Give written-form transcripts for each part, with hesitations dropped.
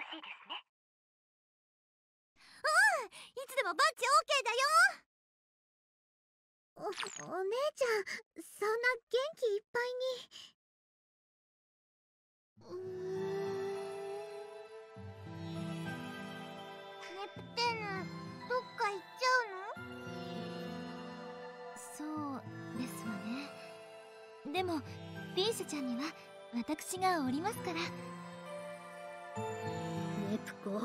しいですね。いつでもバッチ OK だよ。お姉ちゃん、そんな元気いっぱいに。ネプテーヌ、どっか行っちゃうの？そうですわね。でもピーシュちゃんには私がおりますから。ネプコ、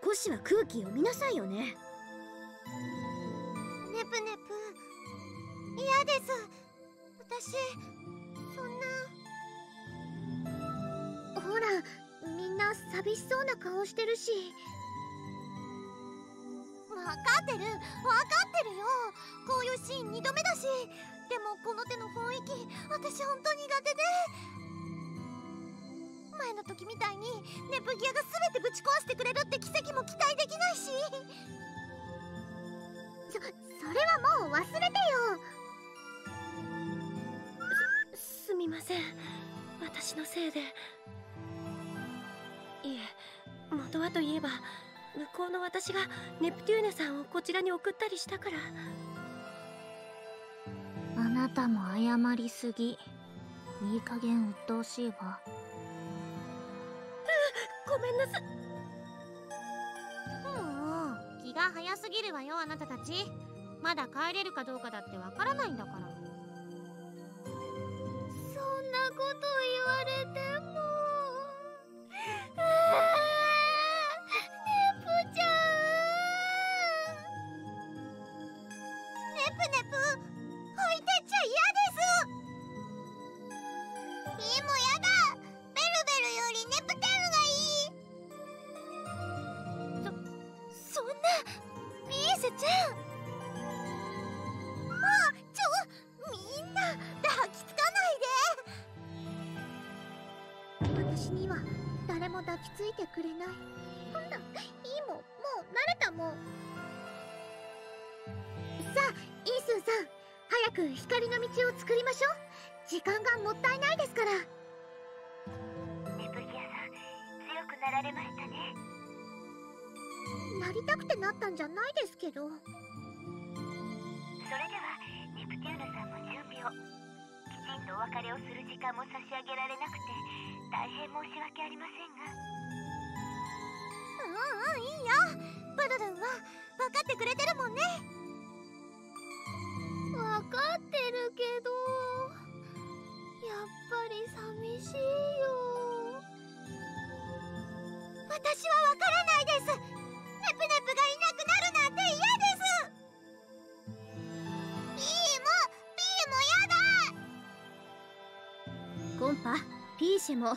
少しは空気読みなさいよね。ネプネプ、嫌です。私そんな。ほら、みんな寂しそうな顔してるし。分かってる、分かってるよ。こういうシーン2度目だし。でもこの手の雰囲気、私ほんと苦手で。前の時みたいにネプギアが全てぶち壊してくれるって奇跡も期待できないし。それはもう忘れてよ。すみません、私のせいで。いえ、元はといえば向こうの私がネプテューネさんをこちらに送ったりしたから。あなたも謝りすぎ。いい加減鬱陶しいわ。ごめんなさい。もう気が早すぎるわよ、あなたたち。まだ帰れるかどうかだってわからないんだから。そんなこと言われても。ネプちゃん、ネプネプ、置いてっちゃ嫌です。いいもやだ。ベルベルよりネプテーヌがいい。そんな、ピースちゃん。みんな抱きつかないで。私には誰も抱きついてくれない。ほんだ、いいもん、もう慣れたもん。さあ、イースンさん、早く光の道を作りましょう。時間がもったいないですから。ネプギアさん、強くなられましたね。なりたくてなったんじゃないですけど。それではネプテューヌさんの準備を。きちんとお別れをする時間も差し上げられなくて大変申し訳ありませんが。いいよ。ブルルンは分かってくれてるもんね。分かってるけど、やっぱり寂しいよ。私は分からないです。ネプネプがいなくなるなんて嫌です。ピーもやだ。コンパ、ピーシェも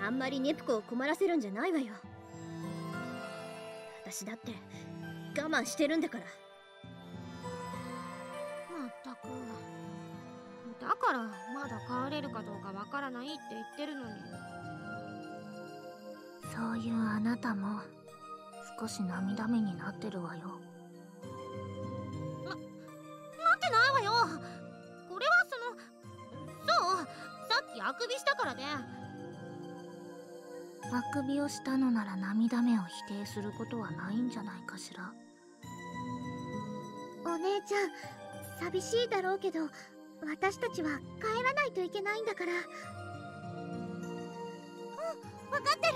あんまりネプコを困らせるんじゃないわよ。私だって我慢してるんだから。まったく。だからまだ帰れるかどうかわからないって言ってるのに。そういうあなたも少し涙目になってるわよ。なってないわよ。これはそう、さっきあくびしたからで。あくびをしたのなら涙目を否定することはないんじゃないかしら。お姉ちゃん、寂しいだろうけど、私たちは帰らないといけないんだから。分かってる。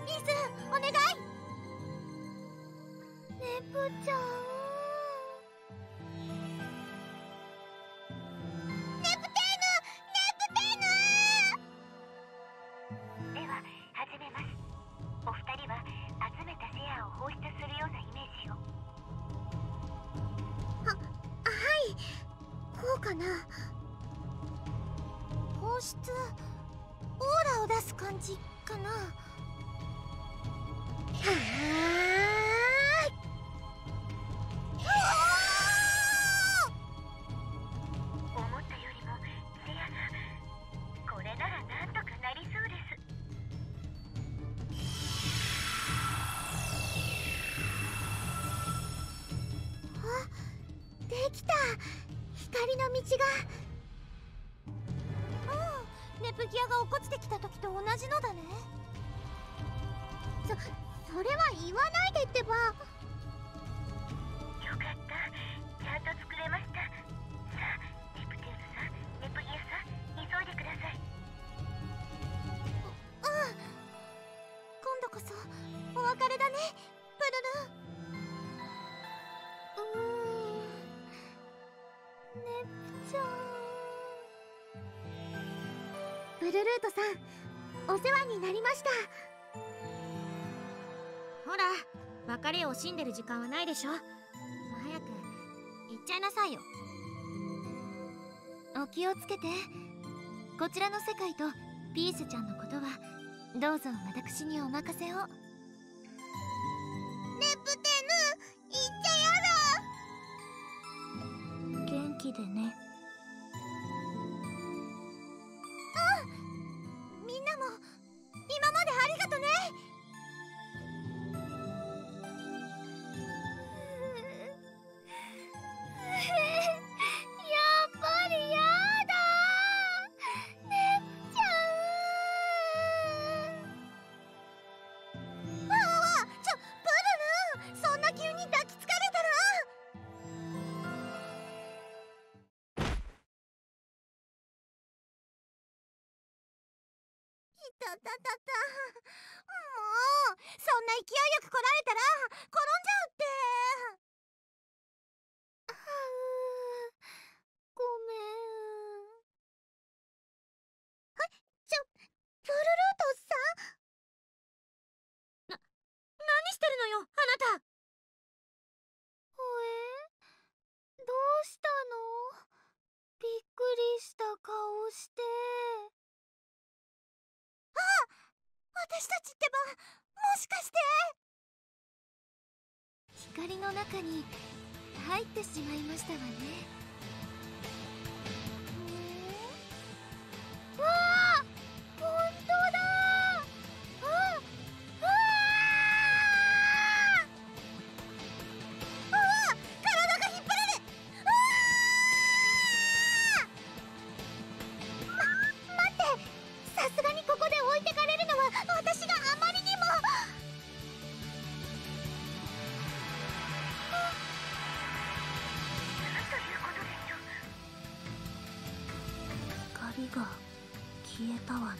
イース、お願い。ネプちゃん。ネプテーヌ、ネプテーヌ。では始めます。お二人は集めたシェアを放出するようなイメージを。はい、こうかな。放出、オーラを出す感じかな。はーい。思ったよりもシェアが。これならなんとかなりそうです。できた。光の道が。ネプギアが落っこちてきた時と同じのだね。それは言わないでってば。よかった、ちゃんと作れました。さあネプテューヌさん、ネプギアさん、急いでください。今度こそお別れだね、プルル。ネプちゃん。ブルルートさん、お世話になりました。ほら、別れを惜しんでる時間はないでしょ。早く行っちゃいなさいよ。お気をつけて。こちらの世界とピースちゃんのことはどうぞ私にお任せを。ネプテヌ、行っちゃやだ。元気でね。みんなも今までありがとね。やっぱりやだ。ネプちゃん。わあ、プルル、そんな急に抱きつかれたら。いたたたた。もうそんな勢いよく来られたら転んじゃうって。ごめん。プルルートさん。何してるのよ、あなた。どうしたの？びっくりした顔して。私たちってば、もしかして光の中に入ってしまいましたわね。わあ、ほんとだ。体が引っ張られ。待って、さすがにここで置いてかれるのは私があまりにも。なんということでしょう。光が消えたわね。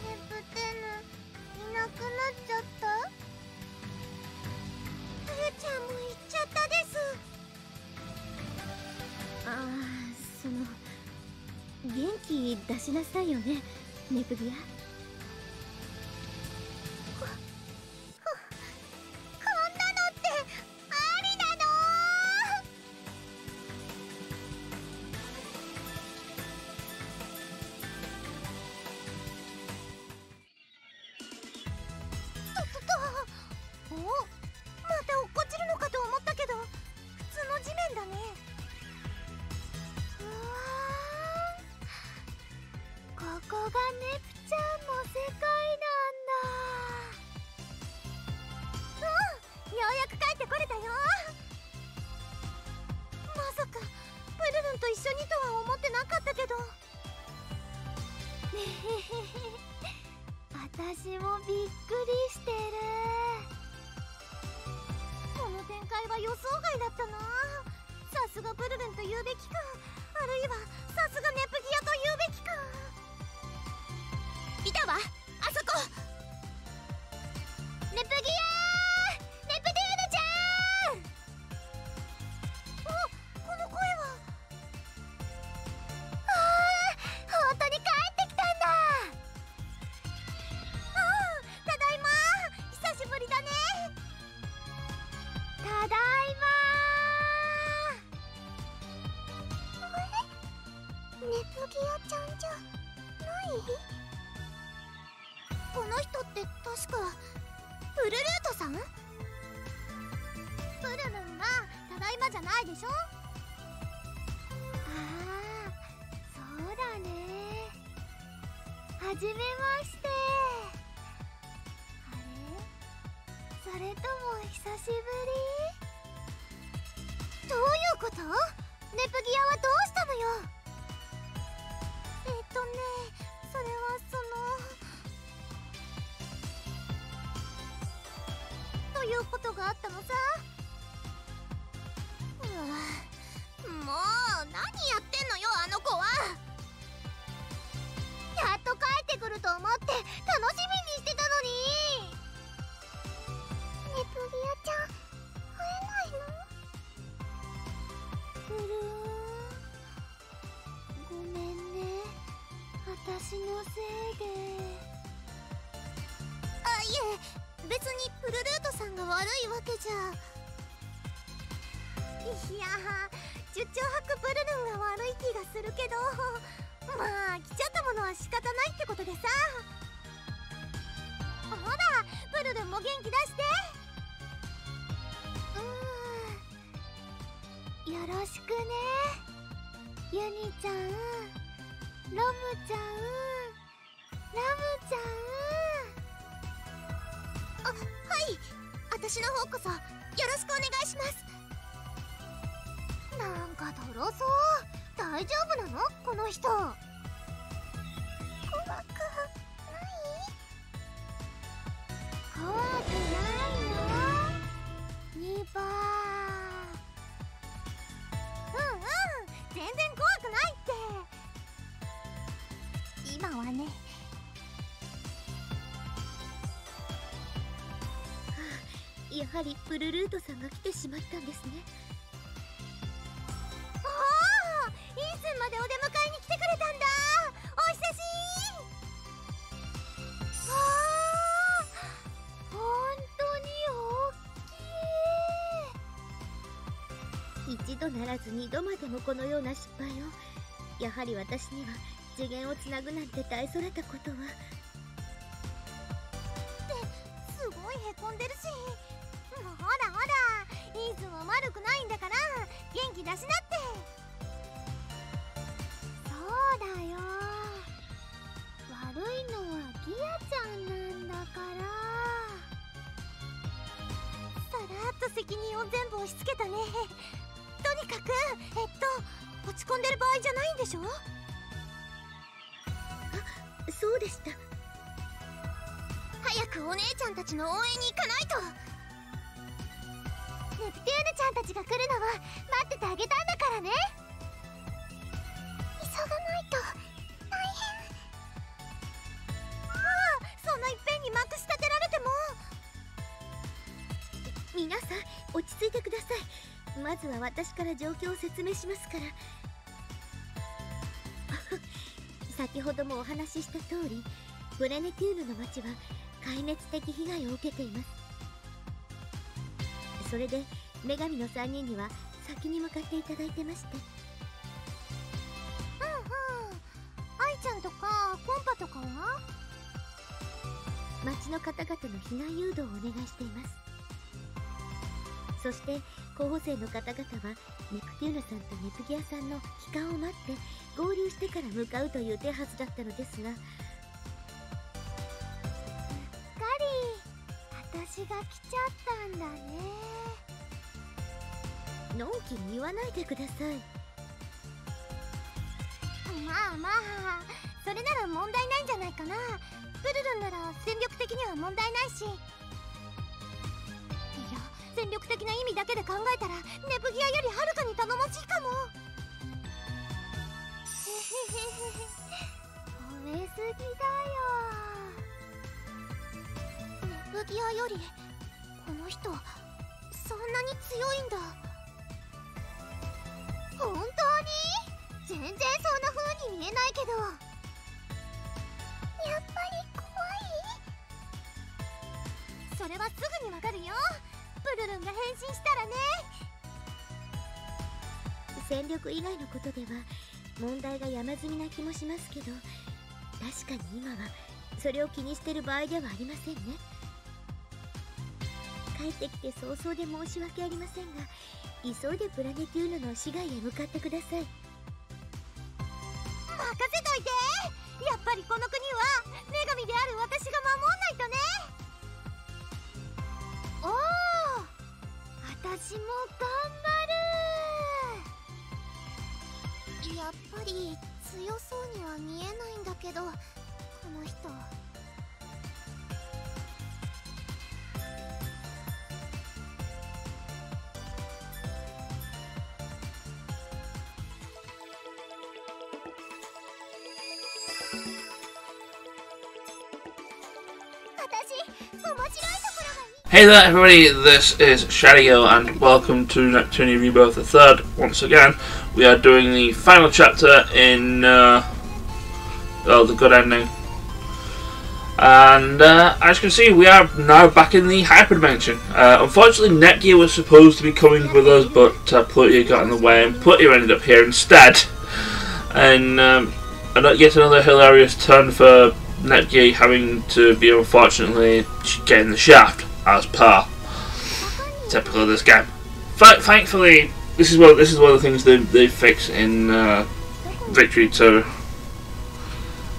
ネプテヌ、いなくなっちゃった。冬ちゃんも行っちゃったです。元気出しなさいよね、ネプギア。こんなのってありなの？お、また落っこちるのかと思ったけど、普通の地面だね。うわー、ここがネプちゃんの世界なんだ。ようやく帰ってこれたよ。まさかプルルンと一緒にとは思ってなかったけど。ねへへへ、私もびっくりしてる。この展開は予想外だったな。さすがプルルンと言うべきか、あるいはさすがネプギアと言うべきか。いたわ、あそこ。ネプギアー、ネプテューヌちゃん。この声は。本当に帰ってきたんだ。ただいま、久しぶりだね。ただいま。ネプギアちゃんじゃない？この人って確かプルルートさん？プルルンがただいまじゃないでしょ。そうだね。はじめまして。あれ？それとも久しぶり？どういうこと？ネプギアはどうしたのよ。それはいうことがあったのさ。もう何やってんのよ、あの子は。やっと帰ってくると思って楽しみにしてたのに。ネプギアちゃん会えないの？ごめんね、私のせいで。あ、いえ、別にプルルートさんが悪いわけじゃ。いや、出張泊プルルンが悪い気がするけど、まあ来ちゃったものは仕方ないってことでさ。ほら、プルルンも元気出して。よろしくね、ユニちゃん、ロムちゃん、ラムちゃん。あ、はい、私の方こそよろしくお願いします。なんかとろそう。大丈夫なのこの人。怖くない？怖くないの？ニバー。全然怖くないって。今はね。やはりプルルートさんが来てしまったんですね。おお、イースンまでお出迎えに来てくれたんだ。お久しー。本当に大きい。一度ならず二度までもこのような失敗を。やはり私には次元をつなぐなんて大それたことは。すごいへこんでるし。ほらほら、イーズンは悪くないんだから元気出しなって。そうだよ、悪いのはギアちゃんなんだから。さらっと責任を全部押し付けたね。とにかく落ち込んでる場合じゃないんでしょ。あ、そうでした。早くお姉ちゃんたちの応援に行かないと。ネプテューヌちゃんたちが来るのは待っててあげたんだからね。急がないと大変。そんないっぺんにまくし立てられても。皆さん落ち着いてください。まずは私から状況を説明しますから。先ほどもお話しした通り、ブレネテューヌの町は壊滅的被害を受けています。それで女神の3人には先に向かっていただいてまして。愛ちゃんとかコンパとかは？町の方々の避難誘導をお願いしています。そして候補生の方々はネプテューヌさんとネプギアさんの帰還を待って合流してから向かうという手はずだったのですが、うっかり私が来ちゃったんだね。のんきに言わないでください。まあまあ、それなら問題ないんじゃないかな。プルルンなら戦力的には問題ないし。いや、戦力的な意味だけで考えたらネプギアよりはるかに頼もしいかも。褒めすぎだよ。ネプギアよりこの人そんなに強いんだ。本当に？全然そんな風に見えないけど。やっぱり怖い？それはすぐにわかるよ。プルルンが変身したらね。戦力以外のことでは問題が山積みな気もしますけど、確かに今はそれを気にしてる場合ではありませんね。帰ってきて早々で申し訳ありませんが、急いでプラネテューヌの市街へ向かってください。任せといて。やっぱりこの国は女神である私が守んないとね。おお、私も頑張る。やっぱり強そうには見えないんだけど、この人。Hey there everybody, this is Shadio and welcome to Neptunia Rebirth 3. Once again, we are doing the final chapter in the good ending. And as you can see, we are now back in the Hyperdimension. Unfortunately, Nepgear was supposed to be coming with us, but Plutia got in the way and Plutia ended up here instead. And yet another hilarious turn for Nepgear having to be unfortunately getting the shaft. As per typical of this game. Thankfully, this is one of the things they fix in Victory 2.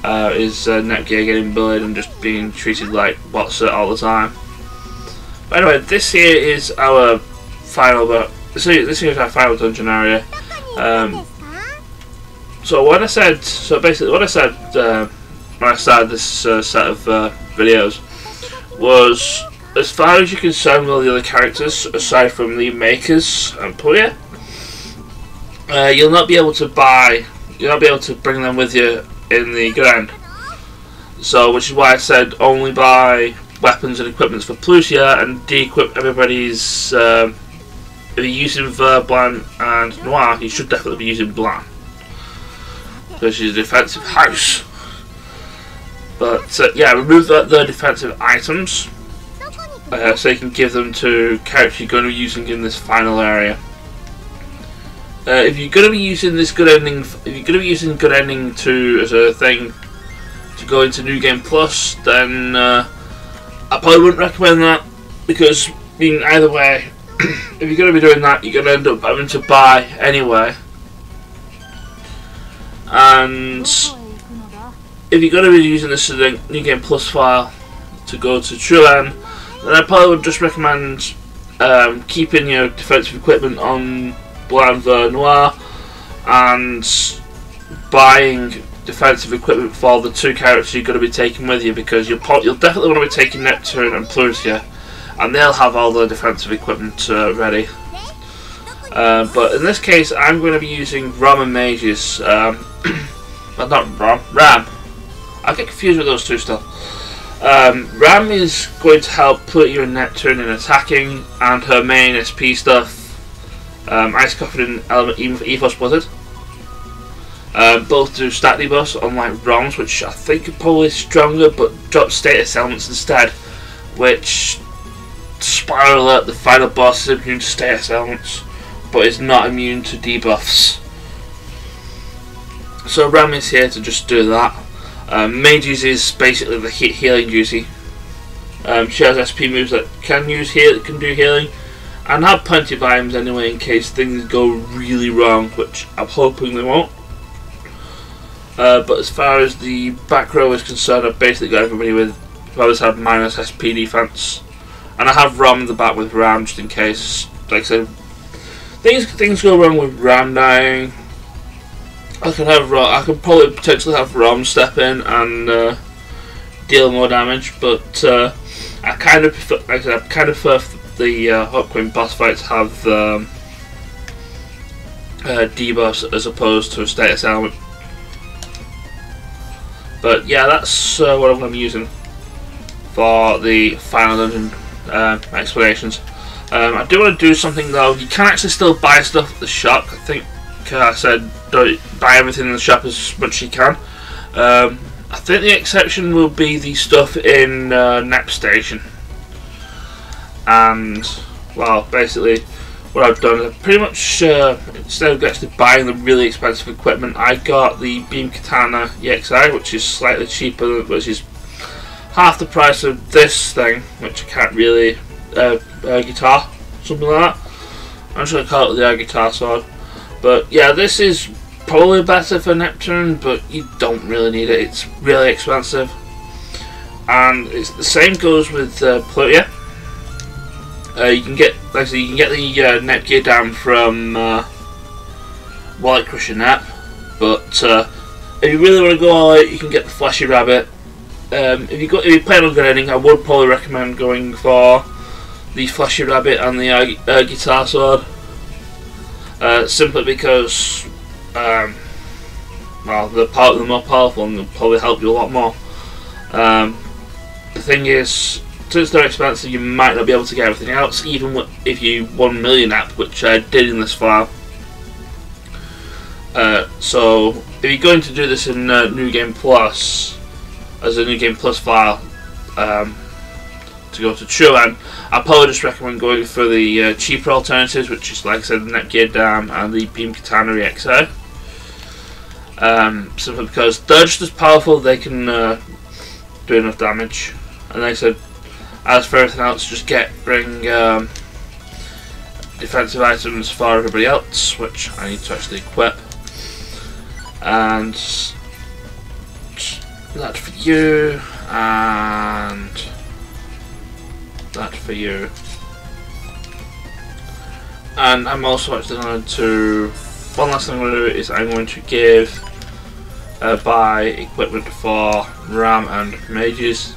Is Nepgear getting bullied and just being treated like what's it all the time. But anyway, this here is our final. This here is our final dungeon area. So what I said. So basically, what I said when I started this set of videos was, as far as you're concerned with all the other characters, aside from the makers and Plutia, you'll not be able to bring them with you in the good end. So, which is why I said only buy weapons and equipment for Plutia and de-equip everybody's. If you're using Vert, and Noire, you should definitely be using Blanc, because she's a defensive house. But yeah, remove the defensive items. So you can give them to characters you're going to be using in this final area. If you're going to be using this good ending, to as a thing to go into New Game Plus, then I probably wouldn't recommend that, because either way, if you're going to be doing that, you're going to end up having to buy anyway. And if you're going to be using this as a New Game Plus file to go to Tsun, then I probably would just recommend keeping your defensive equipment on Blanc, Vert, Noire, and buying defensive equipment for the two characters you're going to be taking with you, because you'll definitely want to be taking Neptune and Plutia, and they'll have all the defensive equipment ready. But in this case, I'm going to be using Ram and Mages. Well, not Ram. I get confused with those two still. Ram is going to help Plutia and Neptune in attacking, and her main SP stuff, Ice Coffin and Element Ethos Blizzard. Both do stat debuffs, unlike Rom's, which I think are probably stronger, but drop status elements instead, which, spoiler alert, the final boss is immune to status elements, but is not immune to debuffs. So Ram is here to just do that. Mages is basically the healing duty. She has SP moves that can do healing, and have plenty of items anyway in case things go really wrong, which I'm hoping they won't. But as far as the back row is concerned, I've basically got everybody with whoever's had minus SP defense, and I have Ram in the back with Ram just in case. Like I said, things go wrong with Ram dying. I could probably potentially have Rom step in and deal more damage, but I kind of prefer, like I said, I kind of prefer the upcoming boss fights have debuffs as opposed to a status element. But yeah, that's what I'm going to be using for the final dungeon explanations. I do want to do something though. You can actually still buy stuff at the shop. I think I said don't buy everything in the shop as much as you can. I think the exception will be the stuff in Nep Station. And well, basically what I've done is pretty much instead of actually buying the really expensive equipment, I got the Beam Katana EXI, which is slightly cheaper, which is half the price of this thing, which I can't really guitar, something like that. I'm just going to call it the guitar sword. But yeah, this is probably better for Neptune, but you don't really need it. It's really expensive, and it's the same goes with Plutia. You can get, like I said, you can get the Nepgear down from Wallet Crusher Nep, but if you really want to go all out, you can get the Fleshy Rabbit. If you plan on getting, I would probably recommend going for the Fleshy Rabbit and the Guitar Sword, simply because well, they're more powerful and they'll probably help you a lot more. The thing is, since they're expensive, you might not be able to get everything else, even if you 1 million app, which I did in this file. So if you're going to do this in New Game Plus, as a New Game Plus file, to go to Tsun, I probably just recommend going for the cheaper alternatives, which is, like I said, the Nepgear Dam and the Beam Katana XA. Simply because they're just as powerful, they can do enough damage. And like I said, as for everything else, just bring defensive items for everybody else, which I need to actually equip. And that for you, and that for you. And I'm also actually going to, one last thing I'm going to do is I'm going to give buy equipment for Ram and Mages.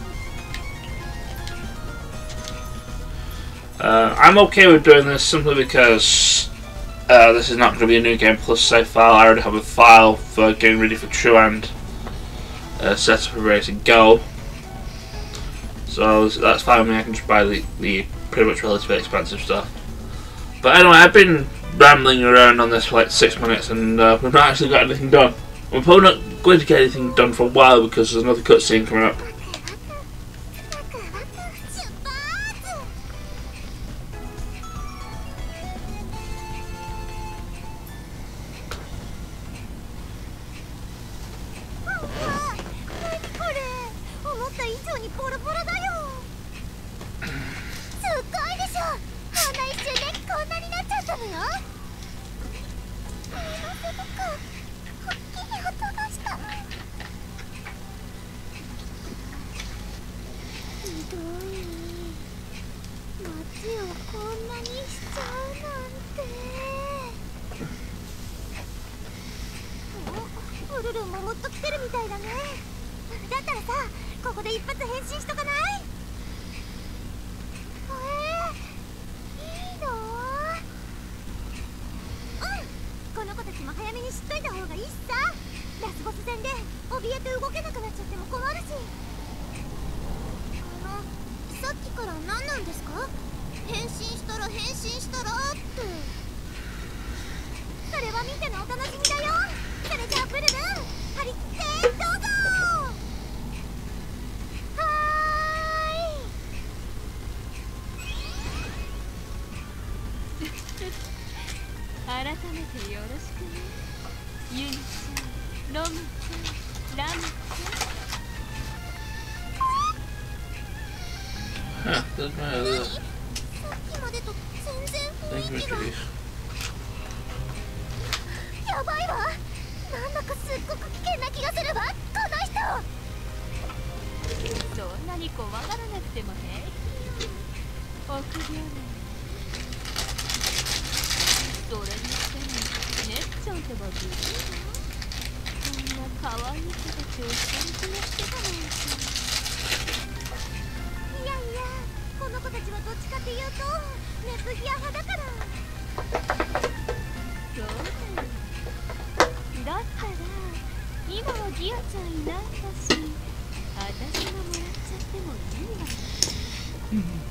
I'm okay with doing this simply because this is not going to be a New Game Plus save file. I already have a file for getting ready for Tsun set up and ready to go. So that's fine with me. I can just buy the pretty much relatively expensive stuff. But anyway, I've been rambling around on this for like 6 minutes and we've not actually got anything done. We're probably not going to get anything done for a while because there's another cutscene coming up.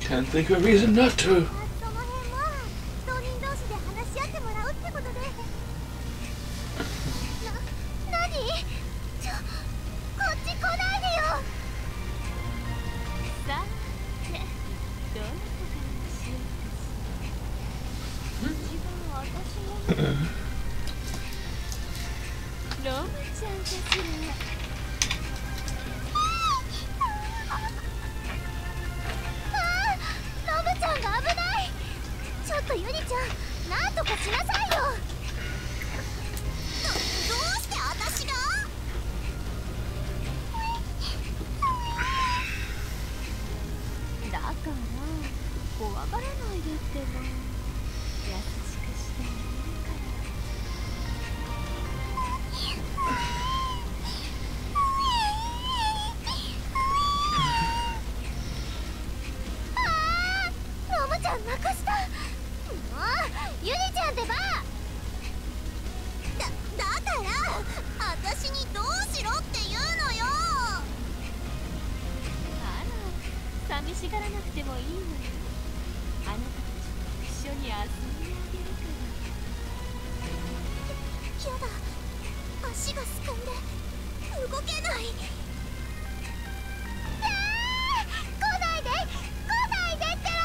Can't think of a reason not to. 寂しがらなくてもいいのよ。あなたたちと一緒に遊んであげるから。やだ、足がすくんで動けない。来ないで、来ないでってら。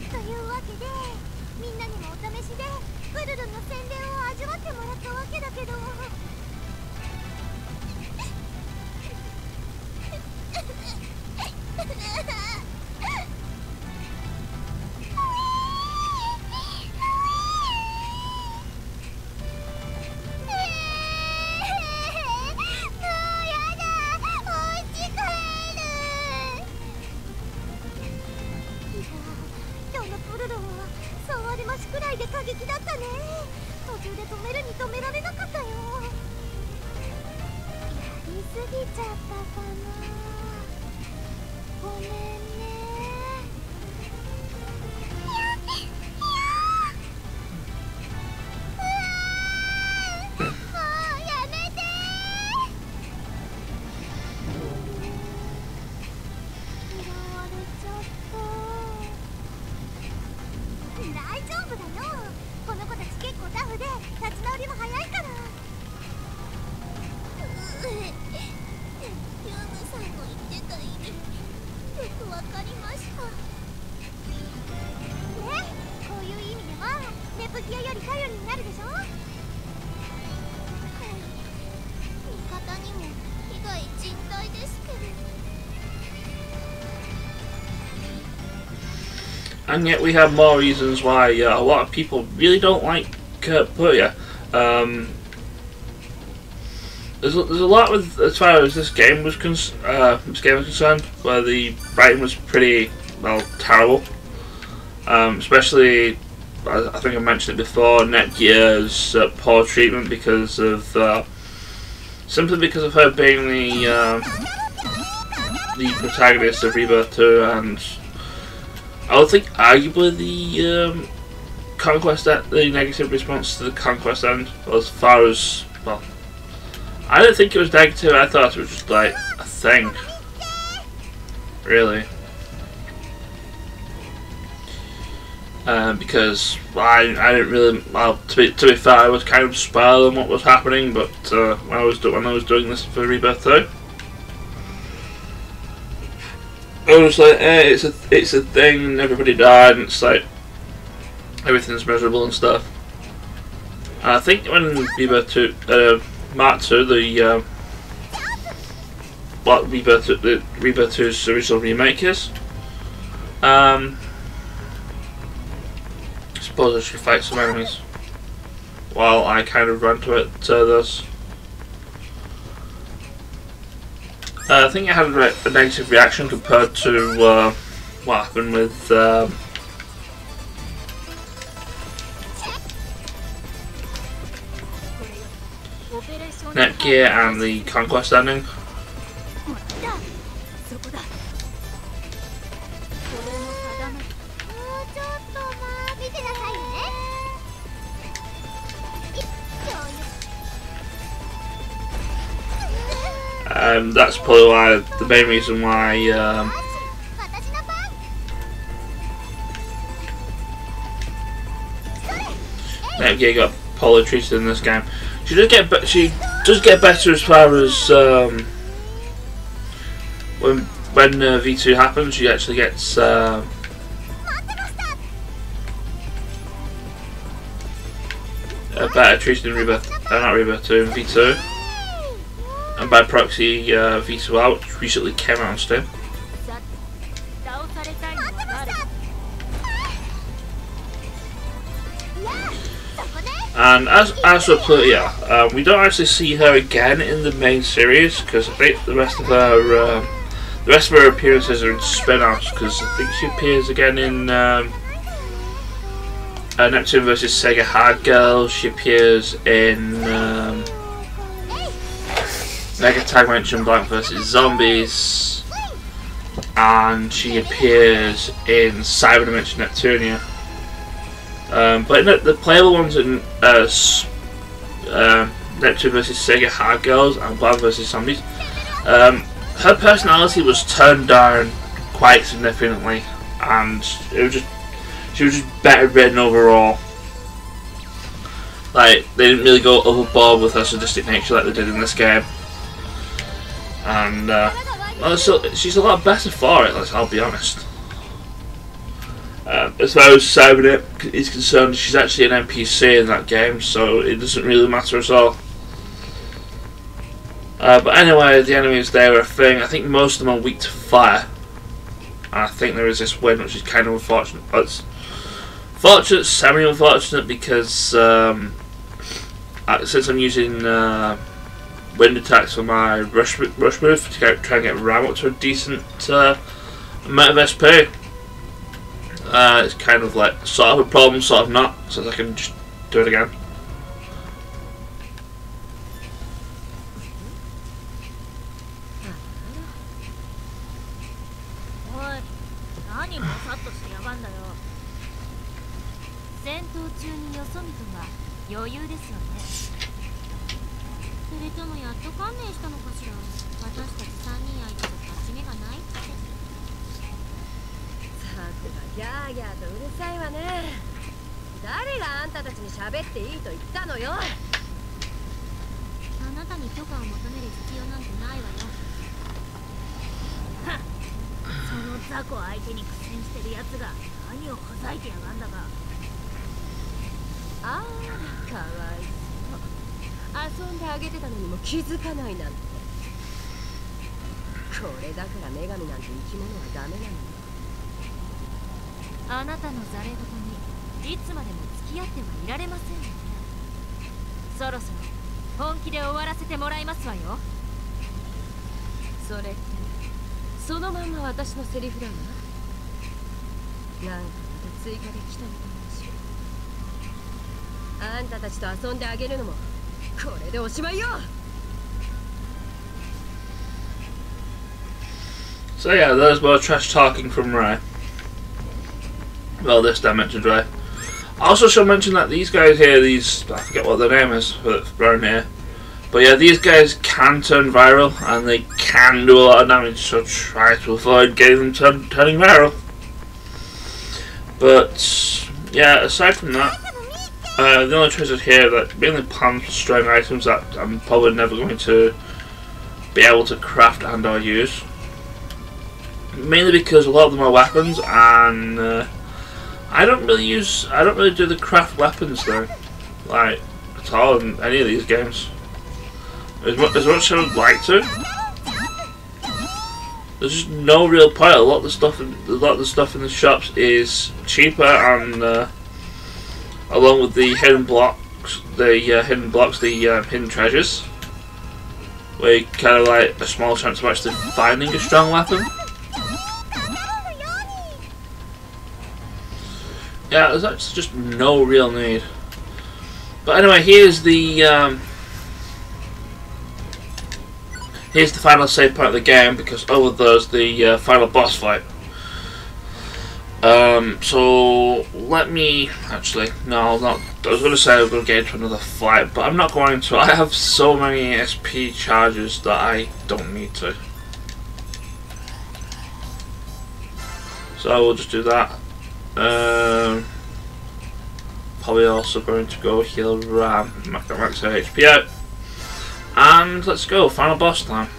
というわけで、みんなにもお試しでブルルンの洗礼を味わってもらったわけだけど、くらいで過激だったね。途中で止めるに止められなかったよ。やりすぎちゃったかな。ごめんね。もうやめて。嫌われちゃった。大丈夫だよ。この子たち結構タフで立ち直りも早いから。ユームさんの言ってた意味よくわかりました。ね、こういう意味ではネプギアより頼りになるでしょ。味方にも被害甚大ですけど。And yet we have more reasons why a lot of people really don't like Plutia. There's a lot with as far as this game was concerned, where the writing was pretty terrible. Especially, I think I mentioned it before, Nepgear's poor treatment because of simply because of her being the protagonist of Rebirth 2, and I would think arguably the the negative response to the conquest end, as far as, well, I didn't think it was negative. I thought it was just like a thing, really, because I didn't really, well, to be fair, I was kind of spoiling what was happening, but when I was doing this for Rebirth 2, I was like, hey, it's a thing, and everybody died, and it's like everything's miserable and stuff. And I think when Rebirth 2, Mark 2, the Rebirth 2's original remake is, I suppose I should fight some enemies while I kind of run to it. This. I think it had a negative reaction compared to what happened with Nepgear and the Conquest ending. That's probably why, the main reason why Nepgear got poorly treated in this game. She does get better as far as when V2 happens. She actually gets better treated in not Rebirth 2, in V2. And by proxy, V2 Out, which recently came out on Steam. And as for Plutia, we don't actually see her again in the main series, because I think the rest of her The rest of her appearances are in spin-offs, because I think she appears again in Neptune vs Sega Hard Girl. She appears in Mega Tagmention Blank vs Zombies, and she appears in Cyberdimension Neptunia. But in the playable ones in Neptune vs Sega Hard Girls and Blank vs Zombies, her personality was turned down quite significantly, and she was just better written overall. Like, they didn't really go overboard with her sadistic nature like they did in this game, and well, she's a lot better for it. I'll be honest. As far as Cybernet is concerned, she's actually an NPC in that game, so it doesn't really matter at all. But anyway, the enemies there are a thing. I think most of them are weak to fire. And I think there is this wind, which is kind of unfortunate. But it's fortunate, semi-unfortunate, because since I'm using wind attacks for my rush move to try and get Ram up to a decent amount of SP, it's kind of like sort of a problem, sort of not, so I can just do it again. So yeah, there's more trash talking from Ray. Well, this dimension Ray. I also should mention that these guys here, I forget what their name is around here, but yeah, these guys can turn viral and they can do a lot of damage, so try to avoid getting them turning viral. But yeah, aside from that, the only choices here that mainly plans for strong items that I'm probably never going to be able to craft and or use. Mainly because a lot of them are weapons, and I don't really do the craft weapons though, like at all in any of these games. As much as I would like to, there's just no real point. A lot of the stuff in the shops is cheaper, and along with the hidden blocks, the hidden treasures, where you kind of like a small chance of actually finding a strong weapon. Yeah, there's actually just no real need. But anyway, here's the final save part of the game, because over there's the final boss fight. So let me actually no, not. I was going to say I was going to get into another fight, but I'm not going to. I have so many SP charges that I don't need to. So I will just do that. Probably also going to go heal Ram, max her HP out, and let's go, final boss time.